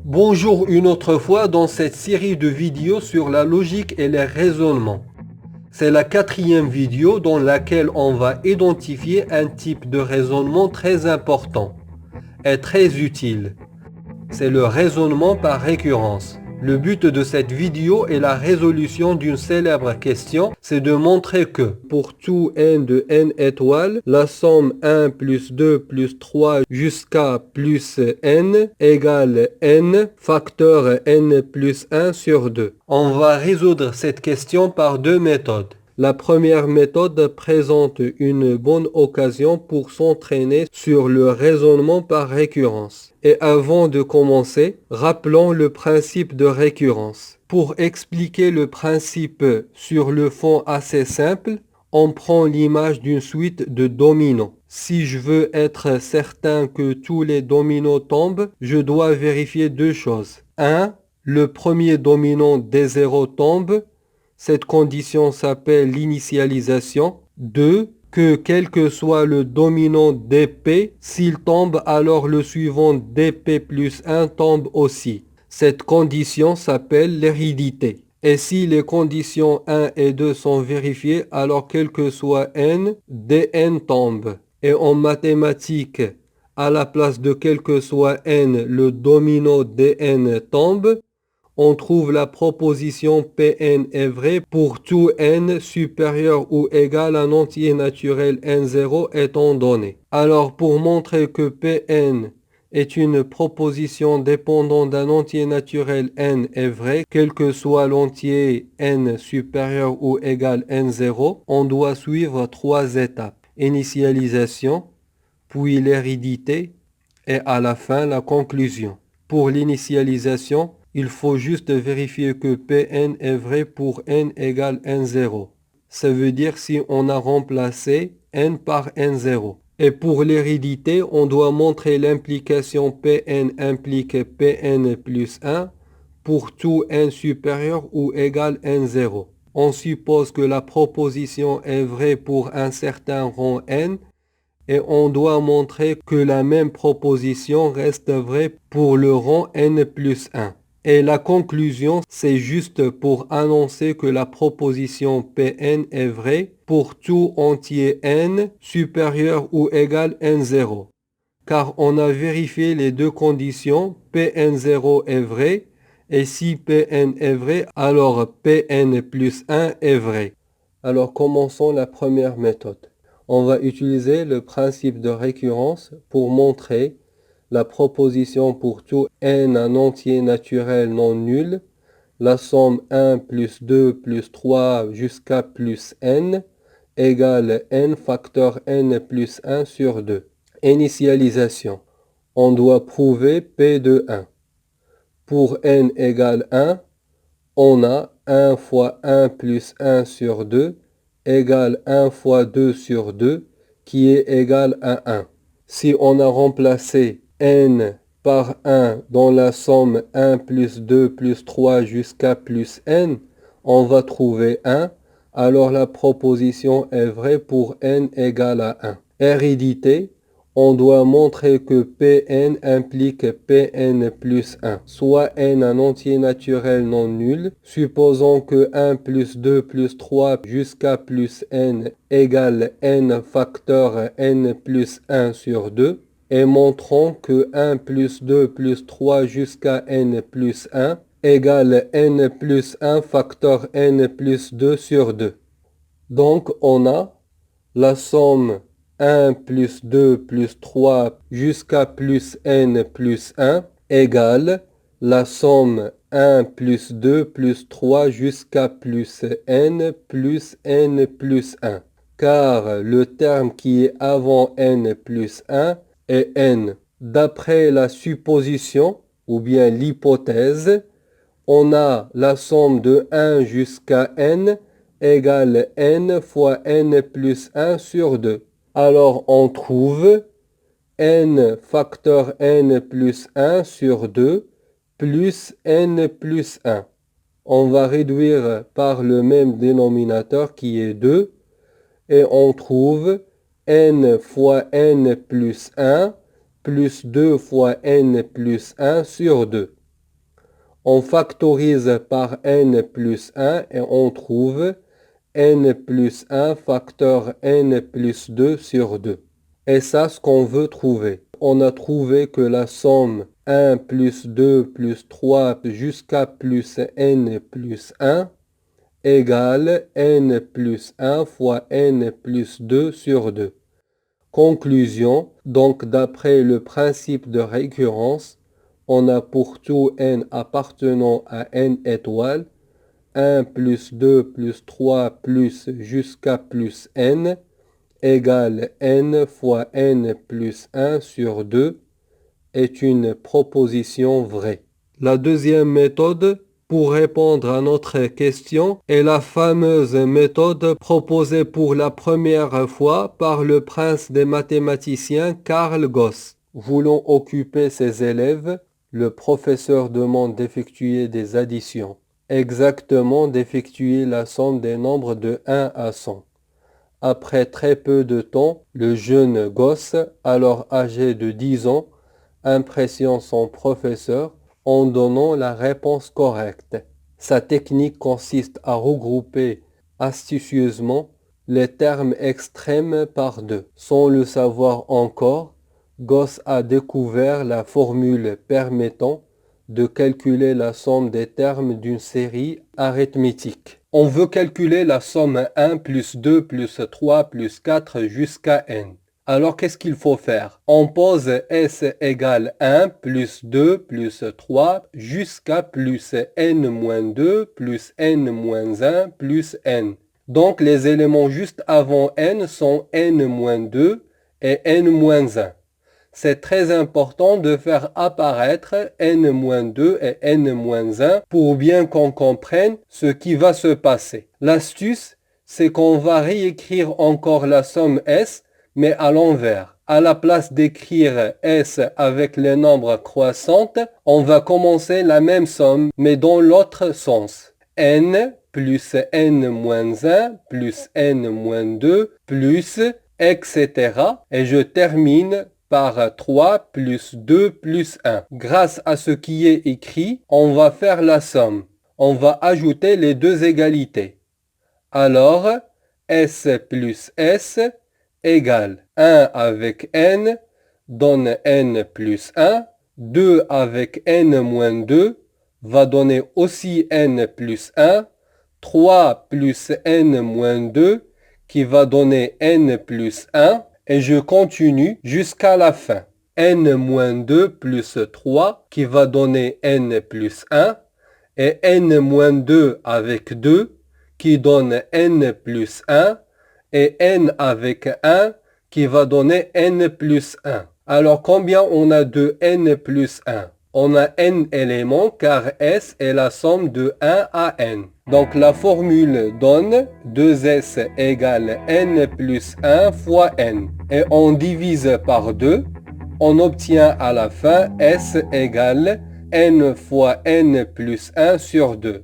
Bonjour une autre fois dans cette série de vidéos sur la logique et les raisonnements. C'est la quatrième vidéo dans laquelle on va identifier un type de raisonnement très important et très utile. C'est le raisonnement par récurrence. Le but de cette vidéo est la résolution d'une célèbre question, c'est de montrer que pour tout n de n étoiles, la somme 1 plus 2 plus 3 jusqu'à plus n égale n facteur n plus 1 sur 2. On va résoudre cette question par deux méthodes. La première méthode présente une bonne occasion pour s'entraîner sur le raisonnement par récurrence. Et avant de commencer, rappelons le principe de récurrence. Pour expliquer le principe sur le fond assez simple, on prend l'image d'une suite de dominos. Si je veux être certain que tous les dominos tombent, je dois vérifier deux choses. 1. Le premier domino D0 tombe. Cette condition s'appelle l'initialisation. 2. Que quel que soit le dominant dp, s'il tombe, alors le suivant dp plus 1 tombe aussi. Cette condition s'appelle l'hérédité. Et si les conditions 1 et 2 sont vérifiées, alors quel que soit n, dn tombe. Et en mathématiques, à la place de quel que soit n, le domino dn tombe, on trouve la proposition Pn est vraie pour tout n supérieur ou égal à un entier naturel n0 étant donné. Alors pour montrer que Pn est une proposition dépendante d'un entier naturel n est vrai, quel que soit l'entier n supérieur ou égal n0, on doit suivre trois étapes. Initialisation, puis l'hérédité et à la fin la conclusion. Pour l'initialisation, il faut juste vérifier que Pn est vrai pour n égale n0. Ça veut dire si on a remplacé n par n0. Et pour l'hérédité, on doit montrer l'implication Pn implique Pn plus 1 pour tout n supérieur ou égal n0. On suppose que la proposition est vraie pour un certain rang n et on doit montrer que la même proposition reste vraie pour le rang n plus 1. Et la conclusion, c'est juste pour annoncer que la proposition Pn est vraie pour tout entier n supérieur ou égal n0. Car on a vérifié les deux conditions, Pn0 est vrai, et si Pn est vrai, alors Pn plus 1 est vrai. Alors commençons la première méthode. On va utiliser le principe de récurrence pour montrer la proposition pour tout n un entier naturel non nul, la somme 1 plus 2 plus 3 jusqu'à plus n égale n facteur n plus 1 sur 2. Initialisation. On doit prouver P de 1. Pour n égale 1, on a 1 fois 1 plus 1 sur 2 égale 1 fois 2 sur 2 qui est égal à 1. Si on a remplacé n par 1 dans la somme 1 plus 2 plus 3 jusqu'à plus n, on va trouver 1. Alors la proposition est vraie pour n égale à 1. Hérédité, on doit montrer que Pn implique Pn plus 1, soit n un entier naturel non nul. Supposons que 1 plus 2 plus 3 jusqu'à plus n égale n facteur n plus 1 sur 2. Et montrons que 1 plus 2 plus 3 jusqu'à n plus 1 égale n plus 1 facteur n plus 2 sur 2. Donc on a la somme 1 plus 2 plus 3 jusqu'à plus n plus 1 égale la somme 1 plus 2 plus 3 jusqu'à plus n plus 1. Car le terme qui est avant n plus 1 est n. D'après la supposition ou bien l'hypothèse, on a la somme de 1 jusqu'à n égale n fois n plus 1 sur 2. Alors on trouve n facteur n plus 1 sur 2 plus n plus 1. On va réduire par le même dénominateur qui est 2 et on trouve n fois n plus 1 plus 2 fois n plus 1 sur 2. On factorise par n plus 1 et on trouve n plus 1 facteur n plus 2 sur 2. Et ça, ce qu'on veut trouver. On a trouvé que la somme 1 plus 2 plus 3 jusqu'à plus n plus 1 égale n plus 1 fois n plus 2 sur 2. Conclusion, donc d'après le principe de récurrence, on a pour tout n appartenant à n étoiles 1 plus 2 plus 3 plus jusqu'à plus n égale n fois n plus 1 sur 2 est une proposition vraie. La deuxième méthode pour répondre à notre question est la fameuse méthode proposée pour la première fois par le prince des mathématiciens Carl Gauss. Voulant occuper ses élèves, le professeur demande d'effectuer des additions. Exactement d'effectuer la somme des nombres de 1 à 100. Après très peu de temps, le jeune Gauss, alors âgé de 10 ans, impressionne son professeur en donnant la réponse correcte. Sa technique consiste à regrouper astucieusement les termes extrêmes par deux. Sans le savoir encore, Gauss a découvert la formule permettant de calculer la somme des termes d'une série arithmétique. On veut calculer la somme 1 plus 2 plus 3 plus 4 jusqu'à n. Alors qu'est-ce qu'il faut faire? On pose s égale 1 plus 2 plus 3 jusqu'à plus n-2 plus n-1 plus n. Donc les éléments juste avant n sont n-2 et n-1. C'est très important de faire apparaître n-2 et n-1 pour bien qu'on comprenne ce qui va se passer. L'astuce, c'est qu'on va réécrire encore la somme s, mais à l'envers. À la place d'écrire s avec les nombres croissants, on va commencer la même somme, mais dans l'autre sens. n plus n-1 plus n-2 plus etc. Et je termine par 3 plus 2 plus 1. Grâce à ce qui est écrit, on va faire la somme. On va ajouter les deux égalités. Alors, s plus s égale 1 avec n donne n plus 1. 2 avec n moins 2 va donner aussi n plus 1. 3 plus n moins 2 qui va donner n plus 1. Et je continue jusqu'à la fin. n-2 plus 3 qui va donner n plus 1 et n-2 avec 2 qui donne n plus 1 et n avec 1 qui va donner n plus 1. Alors combien on a de n plus 1? On a n éléments car S est la somme de 1 à n. Donc la formule donne 2S égale n plus 1 fois n. Et on divise par 2. On obtient à la fin S égale n fois n plus 1 sur 2.